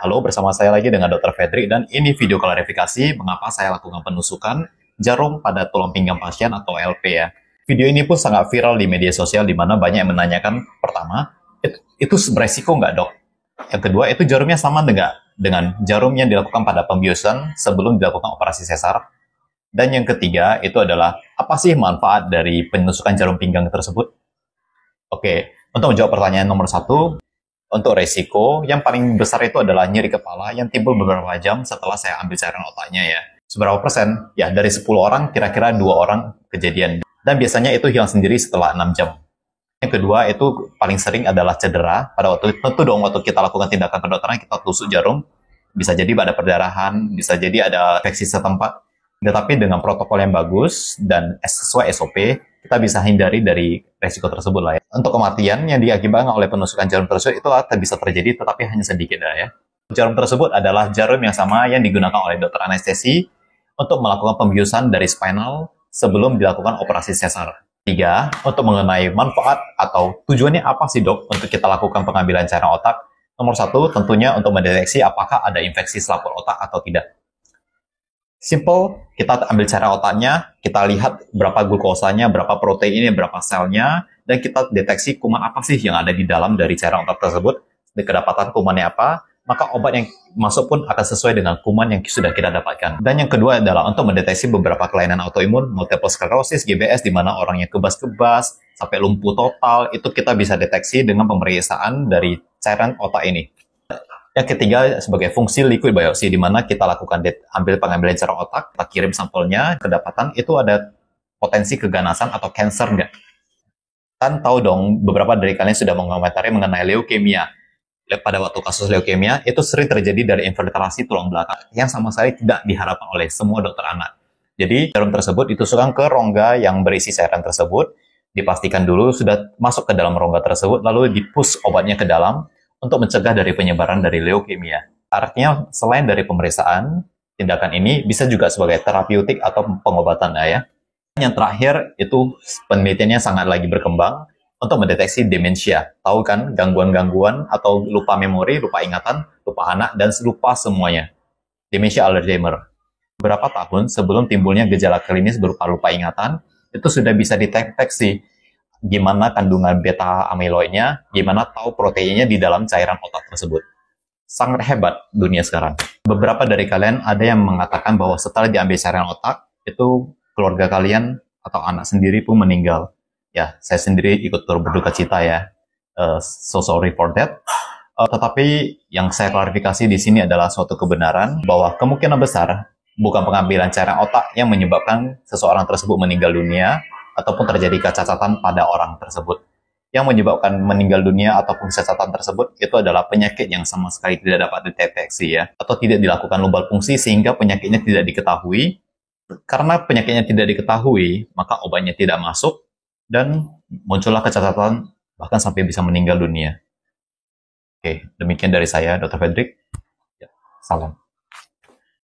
Halo, bersama saya lagi dengan Dr. Fedri dan ini video klarifikasi mengapa saya lakukan penusukan jarum pada tulang pinggang pasien atau LP ya. Video ini pun sangat viral di media sosial di mana banyak yang menanyakan pertama, itu beresiko nggak dok? Yang kedua, itu jarumnya sama dengan jarum yang dilakukan pada pembiusan sebelum dilakukan operasi sesar? Dan yang ketiga, itu adalah apa sih manfaat dari penusukan jarum pinggang tersebut? Oke, untuk menjawab pertanyaan nomor satu, untuk resiko, yang paling besar itu adalah nyeri kepala yang timbul beberapa jam setelah saya ambil cairan otaknya ya. Seberapa persen? Ya, dari 10 orang, kira-kira 2 orang kejadian. Dan biasanya itu hilang sendiri setelah 6 jam. Yang kedua, itu paling sering adalah cedera. Pada waktu tentu dong, waktu kita lakukan tindakan kedokteran, kita tusuk jarum. Bisa jadi ada perdarahan, bisa jadi ada infeksi setempat. Tetapi dengan protokol yang bagus dan sesuai SOP, kita bisa hindari dari resiko tersebut lah ya. Untuk kematian yang diakibatkan oleh penusukan jarum tersebut itu bisa terjadi, tetapi hanya sedikit lah ya. Jarum tersebut adalah jarum yang sama yang digunakan oleh dokter anestesi untuk melakukan pembiusan dari spinal sebelum dilakukan operasi sesar. 3. Untuk mengenai manfaat atau tujuannya apa sih dok untuk kita lakukan pengambilan cairan otak? Nomor 1, tentunya untuk mendeteksi apakah ada infeksi selaput otak atau tidak. Simple, kita ambil cairan otaknya, kita lihat berapa glukosanya, berapa proteinnya, berapa selnya, dan kita deteksi kuman apa sih yang ada di dalam dari cairan otak tersebut. Kedapatan kumannya apa, maka obat yang masuk pun akan sesuai dengan kuman yang sudah kita dapatkan. Dan yang kedua adalah untuk mendeteksi beberapa kelainan autoimun, multiple sclerosis, GBS, di mana orang yang kebas-kebas, sampai lumpuh total, itu kita bisa deteksi dengan pemeriksaan dari cairan otak ini. Yang ketiga, sebagai fungsi liquid biopsy, di mana kita lakukan ambil pengambilan cairan otak, kita kirim sampelnya, kedapatan itu ada potensi keganasan atau cancer nggak? Kan tahu dong, beberapa dari kalian sudah mengomentari mengenai leukemia. Pada waktu kasus leukemia, itu sering terjadi dari infiltrasi tulang belakang, yang sama sekali tidak diharapkan oleh semua dokter anak. Jadi, jarum tersebut ditusukkan ke rongga yang berisi cairan tersebut, dipastikan dulu sudah masuk ke dalam rongga tersebut, lalu dipush obatnya ke dalam, untuk mencegah dari penyebaran dari leukemia. Artinya, selain dari pemeriksaan, tindakan ini bisa juga sebagai terapeutik atau pengobatan ya. Yang terakhir, itu penelitiannya sangat lagi berkembang untuk mendeteksi demensia. Tahu kan, gangguan-gangguan atau lupa memori, lupa ingatan, lupa anak, dan lupa semuanya. Demensia Alzheimer. Beberapa tahun sebelum timbulnya gejala klinis berupa lupa ingatan, itu sudah bisa dideteksi gimana kandungan beta amyloidnya, gimana tahu proteinnya di dalam cairan otak tersebut. Sangat hebat dunia sekarang. Beberapa dari kalian ada yang mengatakan bahwa setelah diambil cairan otak, itu keluarga kalian atau anak sendiri pun meninggal. Ya, saya sendiri ikut turut berduka cita ya. So sorry for that. Tetapi yang saya klarifikasi di sini adalah suatu kebenaran bahwa kemungkinan besar bukan pengambilan cairan otak yang menyebabkan seseorang tersebut meninggal dunia, ataupun terjadi kecacatan pada orang tersebut. Yang menyebabkan meninggal dunia ataupun kecacatan tersebut itu adalah penyakit yang sama sekali tidak dapat dideteksi ya, atau tidak dilakukan lumbar fungsi sehingga penyakitnya tidak diketahui. Karena penyakitnya tidak diketahui, maka obatnya tidak masuk dan muncullah kecacatan bahkan sampai bisa meninggal dunia. Oke, demikian dari saya, Dr. Fedrik. Ya, salam.